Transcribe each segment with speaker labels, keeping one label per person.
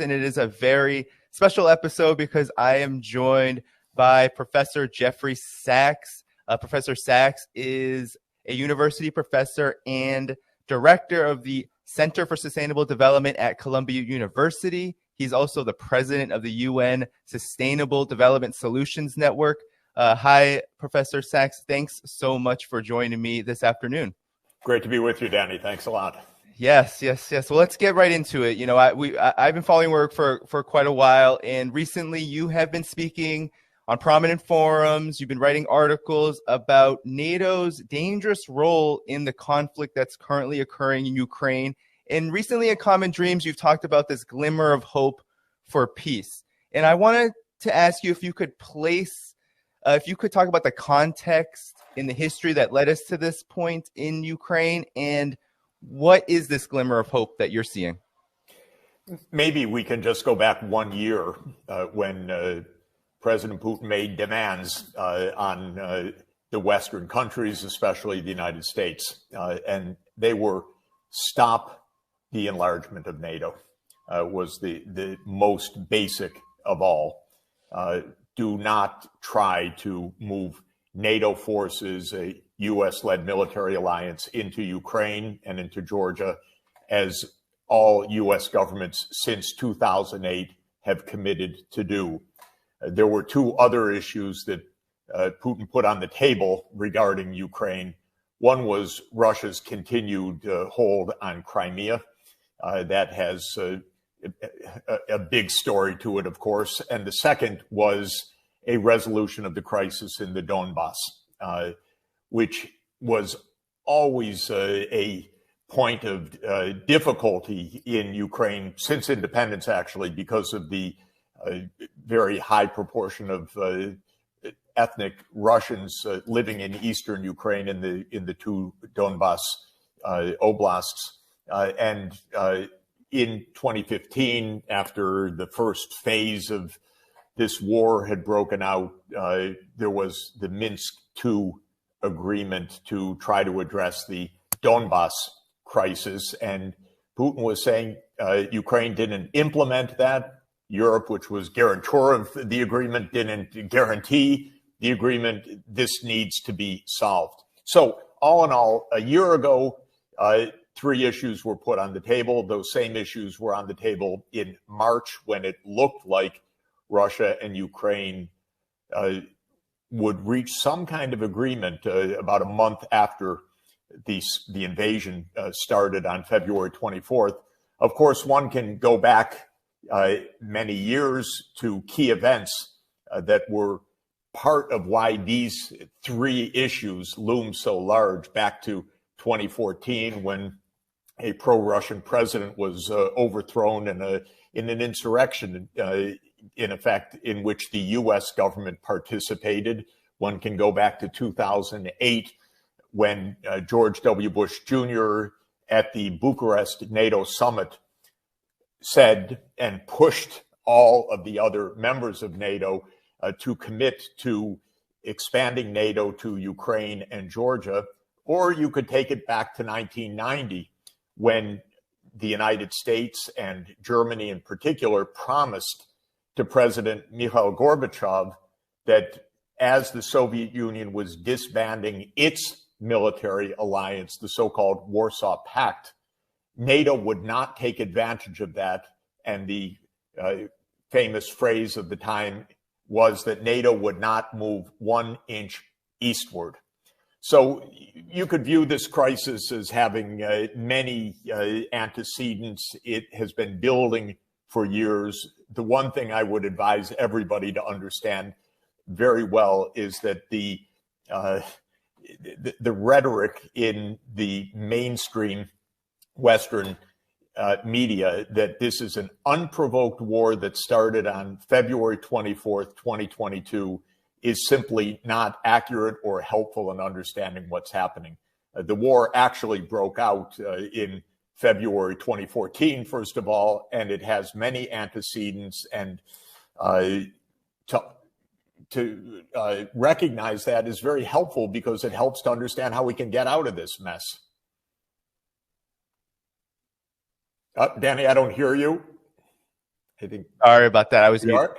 Speaker 1: and it is a very special episode because I am joined by Professor Jeffrey Sachs. Professor Sachs is a university professor and director of the Center for Sustainable Development at Columbia University. He's also the president of the UN Sustainable Development Solutions Network. Hi, Professor Sachs. Thanks so much for joining me this afternoon.
Speaker 2: Great to be with you, Danny. Thanks a lot.
Speaker 1: Yes. Well, let's get right into it. You know, I've been following work for quite a while, and recently you have been speaking on prominent forums. You've been writing articles about NATO's dangerous role in the conflict that's currently occurring in Ukraine. And recently at Common Dreams, you've talked about this glimmer of hope for peace. And I wanted to ask you if you could talk about the context in the history that led us to this point in Ukraine, and what is this glimmer of hope that you're seeing?
Speaker 2: Maybe we can just go back 1 year when President Putin made demands on the Western countries, especially the United States. And they were stop the enlargement of NATO, was the most basic of all. Do not try to move NATO forces, a U.S.-led military alliance, into Ukraine and into Georgia, as all U.S. governments since 2008 have committed to do. There were two other issues that Putin put on the table regarding Ukraine. One was Russia's continued hold on Crimea. That has a big story to it, of course. And the second was a resolution of the crisis in the Donbass, which was always a point of difficulty in Ukraine since independence, actually, because of the very high proportion of ethnic Russians living in eastern Ukraine in the two Donbass oblasts. And in 2015, after the first phase of this war had broken out, there was the Minsk II agreement to try to address the Donbass crisis. And Putin was saying Ukraine didn't implement that. Europe, which was guarantor of the agreement, didn't guarantee the agreement. This needs to be solved. So all in all, a year ago, three issues were put on the table. Those same issues were on the table in March, when it looked like Russia and Ukraine would reach some kind of agreement about a month after the invasion started on February 24th. Of course, one can go back many years to key events that were part of why these three issues loom so large, back to 2014, when a pro-Russian president was overthrown in an insurrection, in effect, in which the U.S. government participated. One can go back to 2008, when George W. Bush Jr. at the Bucharest NATO summit said and pushed all of the other members of NATO to commit to expanding NATO to Ukraine and Georgia. Or you could take it back to 1990, when the United States and Germany in particular promised to President Mikhail Gorbachev that as the Soviet Union was disbanding its military alliance, the so-called Warsaw Pact, NATO would not take advantage of that. And the famous phrase of the time was that NATO would not move 1 inch eastward. So you could view this crisis as having many antecedents. It has been building for years. The one thing I would advise everybody to understand very well is that the rhetoric in the mainstream Western media, that this is an unprovoked war that started on February 24th, 2022, is simply not accurate or helpful in understanding what's happening. The war actually broke out in February 2014, first of all, and it has many antecedents. And to recognize that is very helpful, because it helps to understand how we can get out of this mess. Danny, I don't hear you. I think
Speaker 1: Sorry about that. I was
Speaker 2: you
Speaker 1: muted.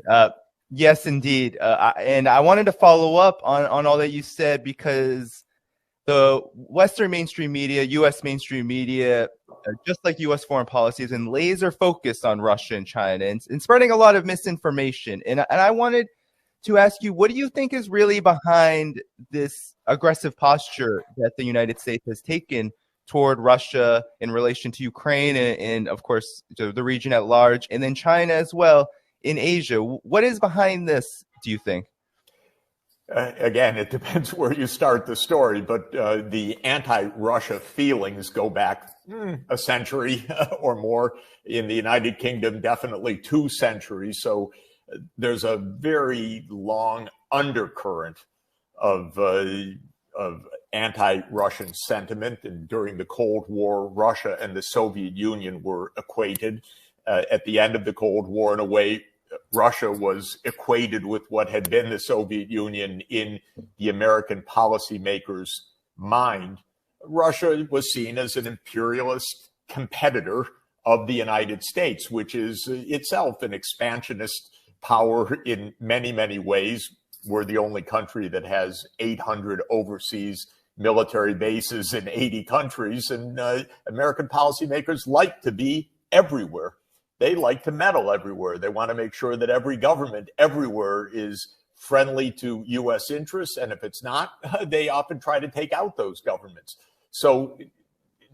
Speaker 2: are.
Speaker 1: Yes, indeed. And I wanted to follow up on all that you said, because the Western mainstream media, U.S. mainstream media, just like U.S. foreign policy, is in laser focused on Russia and China, and spreading a lot of misinformation. And I wanted to ask you, what do you think is really behind this aggressive posture that the United States has taken toward Russia in relation to Ukraine and of course, to the region at large, and then China as well in Asia? What is behind this, do you think?
Speaker 2: Again, it depends where you start the story, but the anti-Russia feelings go back a century or more. In the United Kingdom, definitely 2 centuries. So there's a very long undercurrent of anti-Russian sentiment. And during the Cold War, Russia and the Soviet Union were equated. At the end of the Cold War, in a way, Russia was equated with what had been the Soviet Union in the American policymakers' mind. Russia was seen as an imperialist competitor of the United States, which is itself an expansionist power in many, many ways. We're the only country that has 800 overseas military bases in 80 countries, and American policymakers like to be everywhere. They like to meddle everywhere. They want to make sure that every government everywhere is friendly to U.S. interests, and if it's not, they often try to take out those governments. So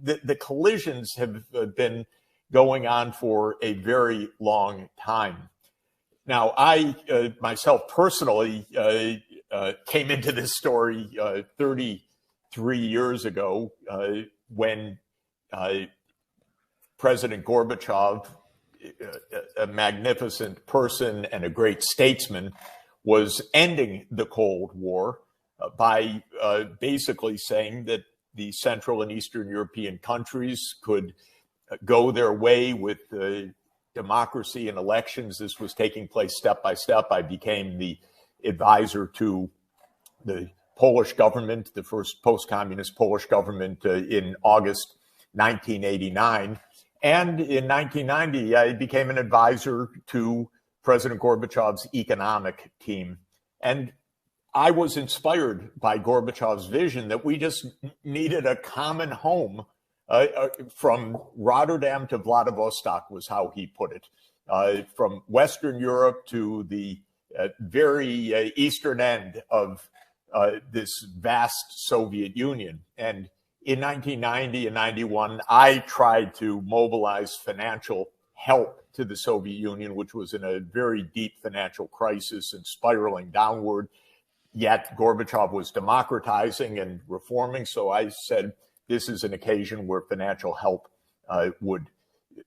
Speaker 2: the collisions have been going on for a very long time. Now, I myself personally came into this story 33 years ago when President Gorbachev, a magnificent person and a great statesman, was ending the Cold War by basically saying that the Central and Eastern European countries could go their way with democracy and elections. This was taking place step by step. I became the advisor to the Polish government, the first post-communist Polish government, in August 1989. And in 1990, I became an advisor to President Gorbachev's economic team. And I was inspired by Gorbachev's vision that we just needed a common home from Rotterdam to Vladivostok, was how he put it, from Western Europe to the very eastern end of this vast Soviet Union. And in 1990 and 91, I tried to mobilize financial help to the Soviet Union, which was in a very deep financial crisis and spiraling downward. Yet Gorbachev was democratizing and reforming. So I said, this is an occasion where financial help would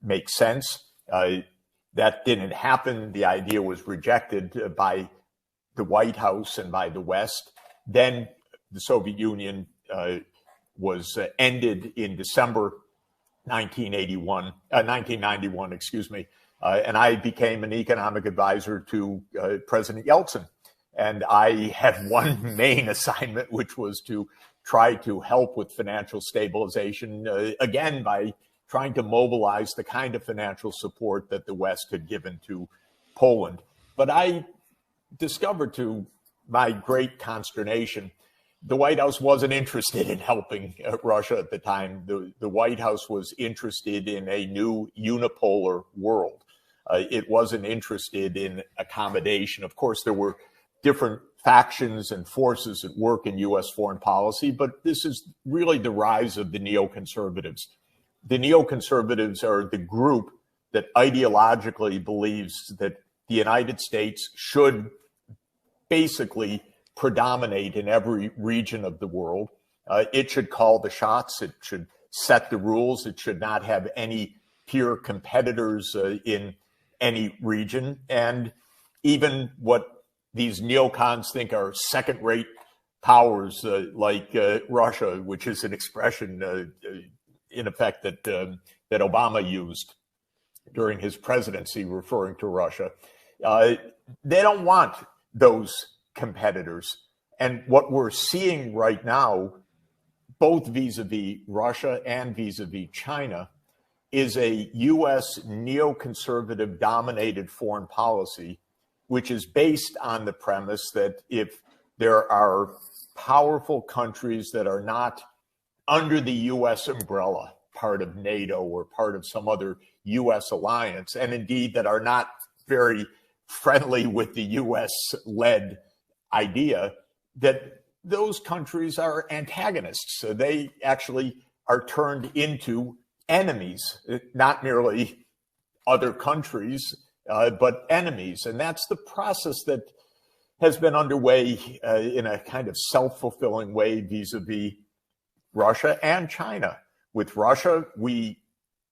Speaker 2: make sense. That didn't happen. The idea was rejected by the White House and by the West. Then the Soviet Union was ended in December 1991, excuse me. And I became an economic advisor to President Yeltsin. And I had one main assignment, which was to try to help with financial stabilization, again, by trying to mobilize the kind of financial support that the West had given to Poland. But I discovered, to my great consternation, the White House wasn't interested in helping Russia at the time. The White House was interested in a new unipolar world. It wasn't interested in accommodation. Of course, there were different factions and forces at work in U.S. foreign policy, but this is really the rise of the neoconservatives. The neoconservatives are the group that ideologically believes that the United States should basically predominate in every region of the world. It should call the shots. It should set the rules. It should not have any peer competitors in any region. And even what these neocons think are second-rate powers like Russia, which is an expression in effect that Obama used during his presidency, referring to Russia. They don't want those competitors. And what we're seeing right now, both vis-a-vis Russia and vis-a-vis China, is a U.S. neoconservative dominated foreign policy, which is based on the premise that if there are powerful countries that are not under the U.S. umbrella, part of NATO or part of some other U.S. alliance, and indeed that are not very friendly with the U.S.-led idea, that those countries are antagonists. So they actually are turned into enemies, not merely other countries, but enemies. And that's the process that has been underway in a kind of self-fulfilling way vis-a-vis Russia and China. With Russia, we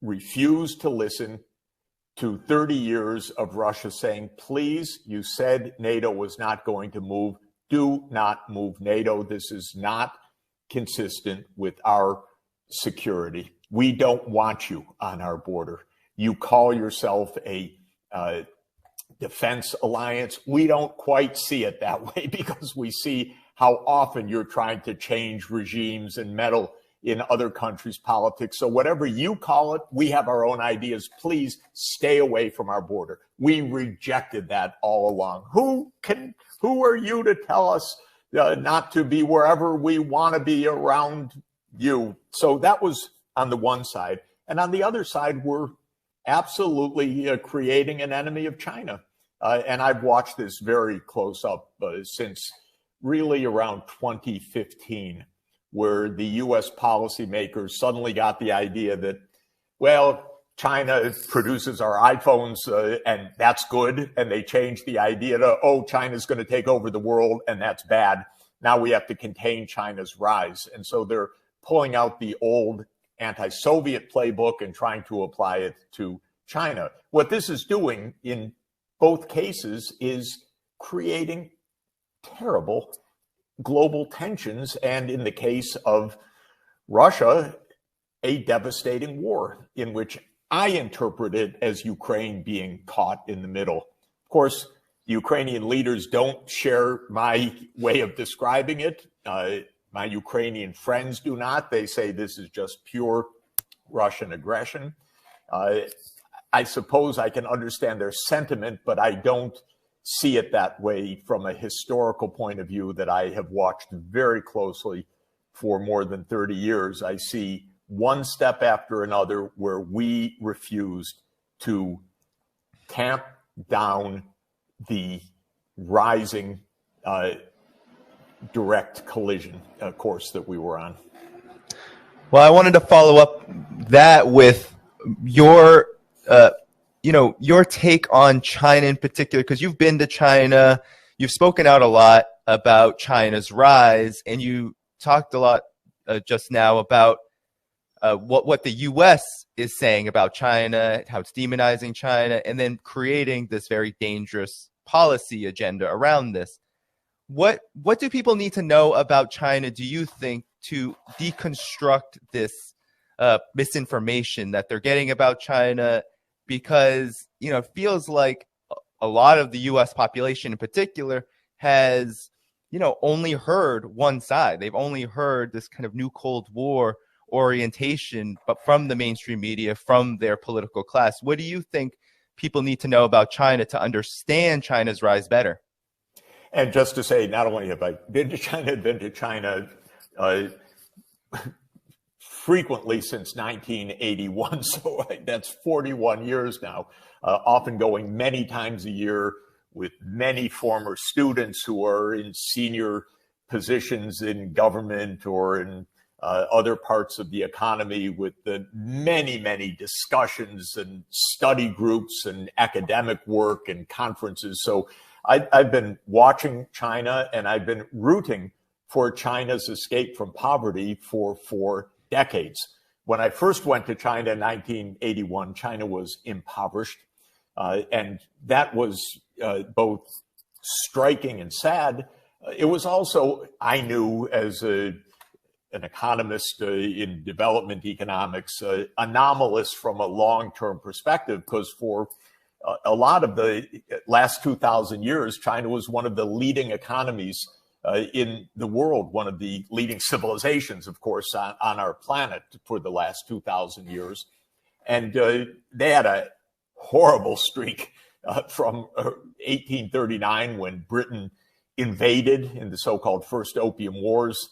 Speaker 2: refuse to listen to 30 years of Russia saying, please, you said NATO was not going to move. Do not move NATO. This is not consistent with our security. We don't want you on our border. You call yourself a defense alliance. We don't quite see it that way because we see how often you're trying to change regimes and meddle in other countries' politics. So whatever you call it, we have our own ideas. Please stay away from our border. We rejected that all along. Who are you to tell us not to be wherever we want to be around you? So that was on the one side. And on the other side, we're absolutely creating an enemy of China. And I've watched this very close up since really around 2015, where the U.S. policymakers suddenly got the idea that, well, China produces our iPhones and that's good. And they changed the idea to, oh, China's going to take over the world and that's bad. Now we have to contain China's rise. And so they're pulling out the old anti-Soviet playbook and trying to apply it to China. What this is doing in both cases is creating terrible global tensions, and in the case of Russia, a devastating war in which I interpret it as Ukraine being caught in the middle. Of course, Ukrainian leaders don't share my way of describing it. My Ukrainian friends do not. They say this is just pure Russian aggression. I suppose I can understand their sentiment, but I don't see it that way from a historical point of view that I have watched very closely for more than 30 years. I see one step after another where we refused to tamp down the rising direct collision course that we were on.
Speaker 1: Well, I wanted to follow up that with your your take on China in particular, because you've been to China, you've spoken out a lot about China's rise, and you talked a lot just now about what the U.S. is saying about China, how it's demonizing China, and then creating this very dangerous policy agenda around this. What do people need to know about China, do you think, to deconstruct this misinformation that they're getting about China? Because, it feels like a lot of the U.S. population in particular has, only heard one side. They've only heard this kind of new Cold War orientation, but from the mainstream media, from their political class. What do you think people need to know about China to understand China's rise better?
Speaker 2: And just to say, not only have I been to China frequently since 1981, so that's 41 years now, often going many times a year with many former students who are in senior positions in government or in other parts of the economy, with the many discussions and study groups and academic work and conferences. So I've been watching China, and I've been rooting for China's escape from poverty for decades. When I first went to China in 1981, China was impoverished. And that was both striking and sad. It was also, I knew as an economist in development economics, anomalous from a long-term perspective, because for a lot of the last 2,000 years, China was one of the leading economies in the world, one of the leading civilizations, of course, on our planet for the last 2,000 years. And they had a horrible streak from 1839, when Britain invaded in the so-called First Opium Wars,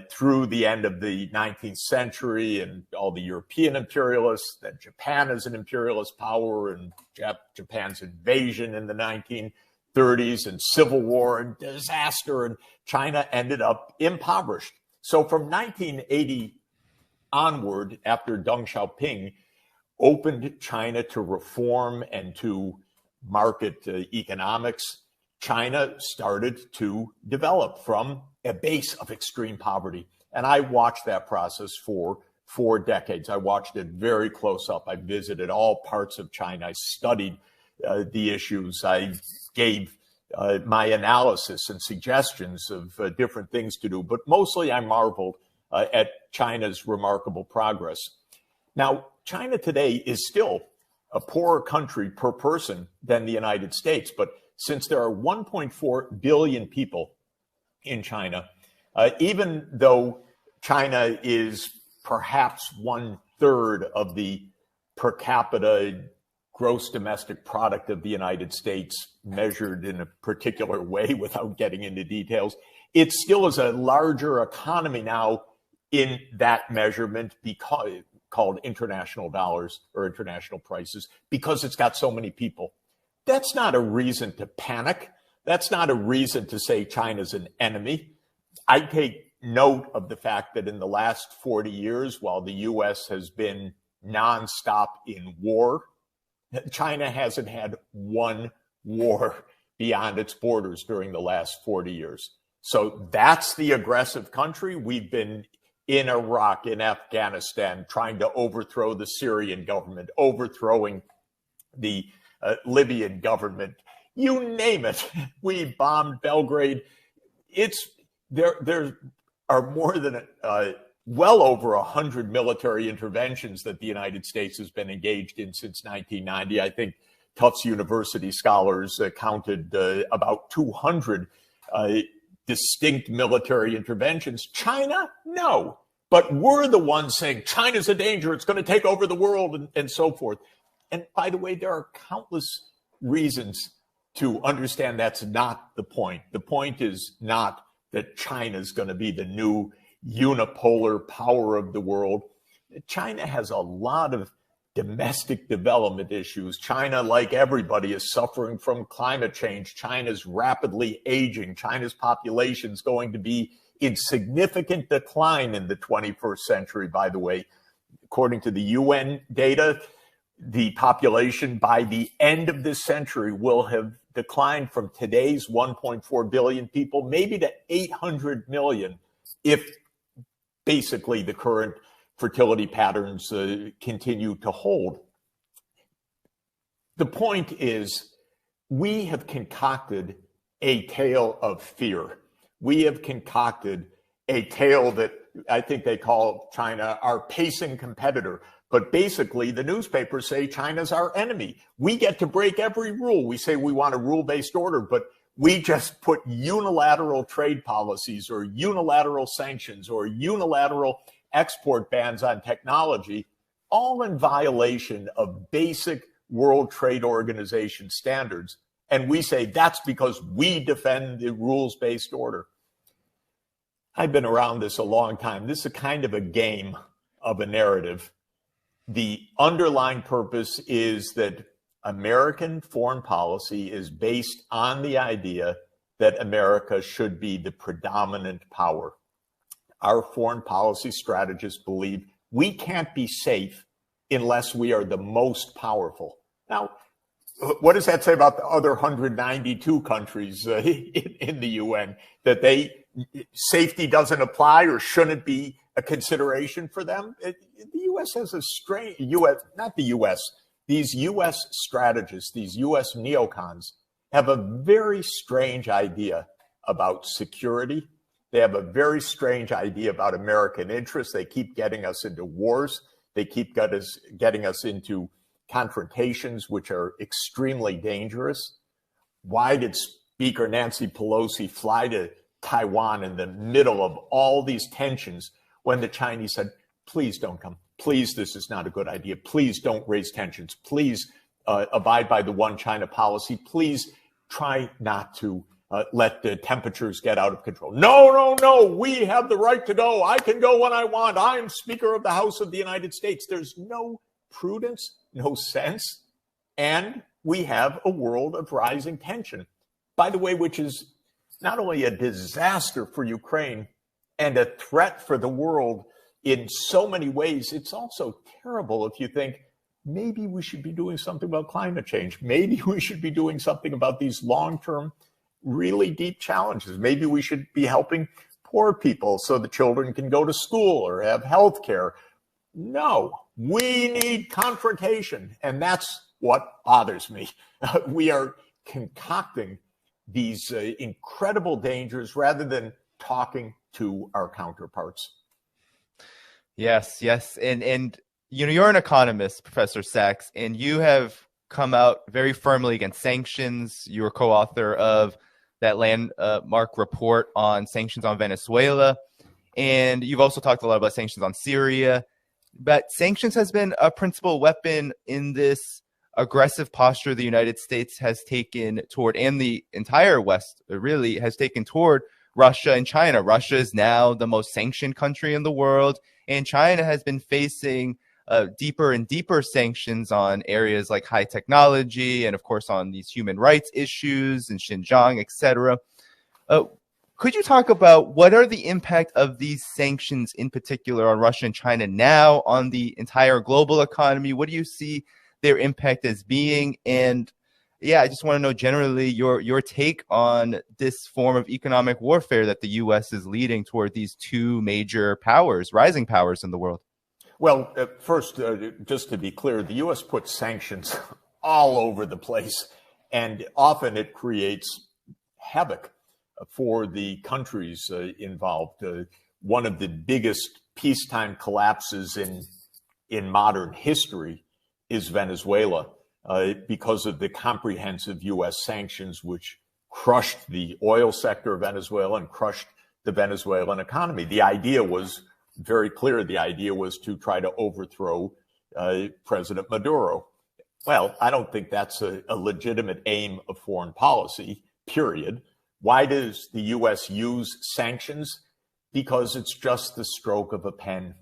Speaker 2: through the end of the 19th century, and all the European imperialists, then Japan as an imperialist power, and Japan's invasion in the 1930s, and civil war and disaster, and China ended up impoverished. So from 1980 onward, after Deng Xiaoping opened China to reform and to market economics, China started to develop from a base of extreme poverty. And I watched that process for 4 decades. I watched it very close up. I visited all parts of China. I studied the issues. I gave my analysis and suggestions of different things to do. But mostly I marveled at China's remarkable progress. Now, China today is still a poorer country per person than the United States. But since there are 1.4 billion people in China, even though China is perhaps 1/3 of the per capita gross domestic product of the United States, measured in a particular way without getting into details, it still is a larger economy now in that measurement, because called international dollars or international prices, because it's got so many people. That's not a reason to panic. That's not a reason to say China's an enemy. I take note of the fact that in the last 40 years, while the U.S. has been nonstop in war, China hasn't had one war beyond its borders during the last 40 years. So that's the aggressive country. We've been in Iraq, in Afghanistan, trying to overthrow the Syrian government, overthrowing the Libyan government. You name it. We bombed Belgrade. There are more than well over 100 military interventions that the United States has been engaged in since 1990. I think Tufts University scholars counted about 200 distinct military interventions. China, no. But we're the ones saying China's a danger, it's going to take over the world, and so forth. And by the way, there are countless reasons to understand that's not the point. The point is not that China's going to be the new unipolar power of the world. China has a lot of domestic development issues. China, like everybody, is suffering from climate change. China's rapidly aging. China's population is going to be in significant decline in the 21st century, by the way. According to the UN data, the population by the end of this century will have declined from today's 1.4 billion people, maybe to 800 million, if basically the current fertility patterns continue to hold. The point is, we have concocted a tale of fear. We have concocted a tale that I think they call China our pacing competitor. But basically, the newspapers say China's our enemy. We get to break every rule. We say we want a rule-based order, but we just put unilateral trade policies or unilateral sanctions or unilateral export bans on technology, all in violation of basic World Trade Organization standards. And we say that's because we defend the rules-based order. I've been around this a long time. This is a kind of a game of a narrative. The underlying purpose is that American foreign policy is based on the idea that America should be the predominant power. Our foreign policy strategists believe we can't be safe unless we are the most powerful. Now, what does that say about the other 192 countries in the UN? That safety doesn't apply or shouldn't be a consideration for them? The U.S. has a strange, not the U.S., these U.S. strategists, these U.S. neocons have a very strange idea about security. They have a very strange idea about American interests. They keep getting us into wars. They keep getting us into confrontations, which are extremely dangerous. Why did Speaker Nancy Pelosi fly to Taiwan in the middle of all these tensions when the Chinese said, please don't come, please, this is not a good idea. Please don't raise tensions. Please abide by the one China policy. Please try not to let the temperatures get out of control. No, no, no. We have the right to go. I can go when I want. I'm Speaker of the House of the United States. There's no prudence, no sense. And we have a world of rising tension, by the way, which is not only a disaster for Ukraine and a threat for the world in so many ways, it's also terrible if you think maybe we should be doing something about climate change. Maybe we should be doing something about these long-term, really deep challenges. Maybe we should be helping poor people so the children can go to school or have health care. No, we need confrontation. And that's what bothers me. We are concocting these incredible dangers rather than talking to our counterparts.
Speaker 1: Yes, yes. And you know, you're an economist, Professor Sachs, and you have come out very firmly against sanctions. You were co-author of that landmark report on sanctions on Venezuela. And you've also talked a lot about sanctions on Syria. But sanctions has been a principal weapon in this aggressive posture the United States has taken toward, and the entire West really has taken toward, Russia and China. Russia is now the most sanctioned country in the world, and China has been facing deeper and deeper sanctions on areas like high technology and, of course, on these human rights issues in Xinjiang, etc. Could you talk about what are the impact of these sanctions in particular on Russia and China now, on the entire global economy? What do you see their impact as being? And yeah, I just want to know generally your take on this form of economic warfare that the U.S. is leading toward these two major powers, rising powers in the world.
Speaker 2: Well, first, just to be clear, the U.S. puts sanctions all over the place, and often it creates havoc for the countries involved. One of the biggest peacetime collapses in modern history is Venezuela, because of the comprehensive U.S. sanctions, which crushed the oil sector of Venezuela and crushed the Venezuelan economy. The idea was very clear. The idea was to try to overthrow President Maduro. Well, I don't think that's a legitimate aim of foreign policy, period. Why does the U.S. use sanctions? Because it's just the stroke of a pen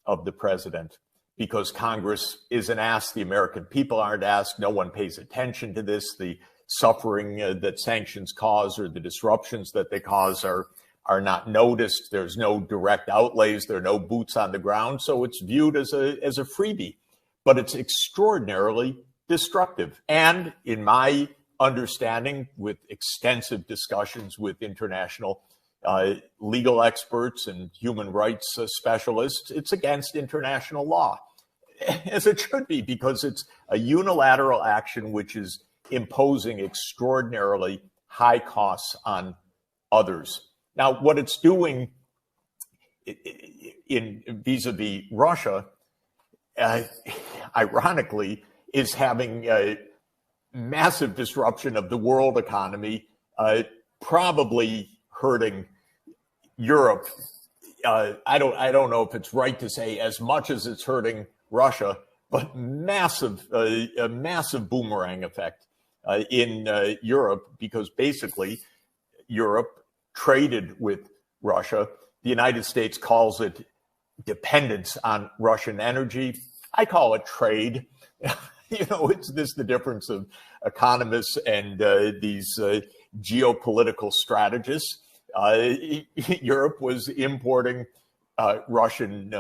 Speaker 2: of the president. Because Congress isn't asked, the American people aren't asked, no one pays attention to this. The suffering that sanctions cause or the disruptions that they cause are not noticed. There's no direct outlays. There are no boots on the ground. So it's viewed as a freebie, but it's extraordinarily destructive. And in my understanding, with extensive discussions with international legal experts and human rights specialists, it's against international law, as it should be, because it's a unilateral action which is imposing extraordinarily high costs on others. Now, what it's doing in vis-a-vis Russia, ironically, is having a massive disruption of the world economy, probably hurting Europe. I don't know if it's right to say as much as it's hurting Russia, but a massive boomerang effect in Europe, because basically Europe traded with Russia. The United States calls it dependence on Russian energy. I call it trade. You know, it's the difference of economists and these geopolitical strategists. Europe was importing Russian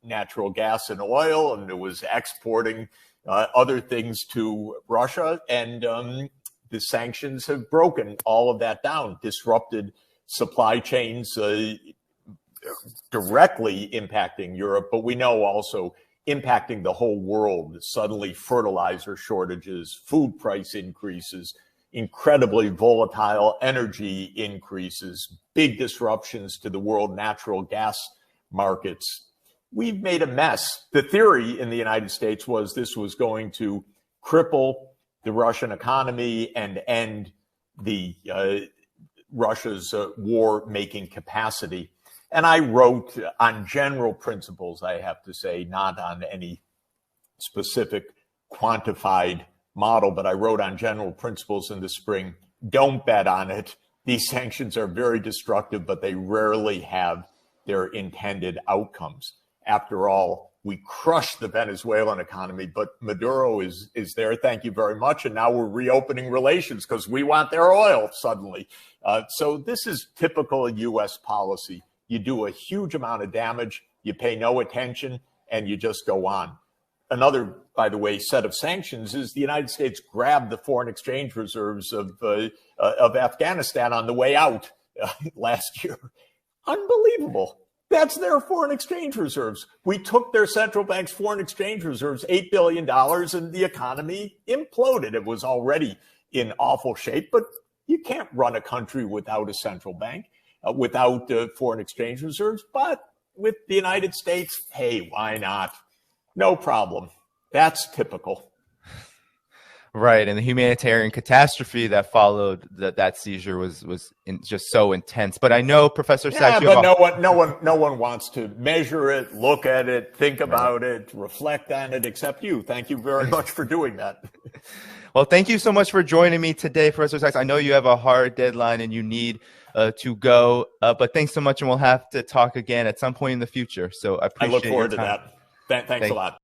Speaker 2: natural gas and oil, and it was exporting other things to Russia. And the sanctions have broken all of that down, disrupted supply chains, directly impacting Europe, but we know also impacting the whole world. Suddenly fertilizer shortages, food price increases, incredibly volatile energy increases, big disruptions to the world natural gas markets. We've made a mess. The theory in the United States was this was going to cripple the Russian economy and end the Russia's war-making capacity. And I wrote on general principles, I have to say, not on any specific quantified model, but I wrote on general principles in the spring. Don't bet on it. These sanctions are very destructive, but they rarely have their intended outcomes. After all, we crushed the Venezuelan economy, but Maduro is there. Thank you very much. And now we're reopening relations because we want their oil suddenly. So this is typical U.S. policy. You do a huge amount of damage, you pay no attention, and you just go on. Another, by the way, set of sanctions is the United States grabbed the foreign exchange reserves of Afghanistan on the way out last year. Unbelievable. That's their foreign exchange reserves. We took their central bank's foreign exchange reserves, $8 billion, and the economy imploded. It was already in awful shape, but you can't run a country without a central bank, without foreign exchange reserves. But with the United States, hey, why not? No problem. That's typical.
Speaker 1: Right, and the humanitarian catastrophe that followed that seizure was just so intense. But I know, Professor Sachs,
Speaker 2: but no one wants to measure it, look at it, think about it, reflect on it, except you. Thank you very much for doing that.
Speaker 1: Well, thank you so much for joining me today, Professor Sachs. I know you have a hard deadline and you need to go, but thanks so much, and we'll have to talk again at some point in the future. So I appreciate
Speaker 2: I look forward
Speaker 1: your
Speaker 2: to
Speaker 1: time.
Speaker 2: that. Thanks a lot.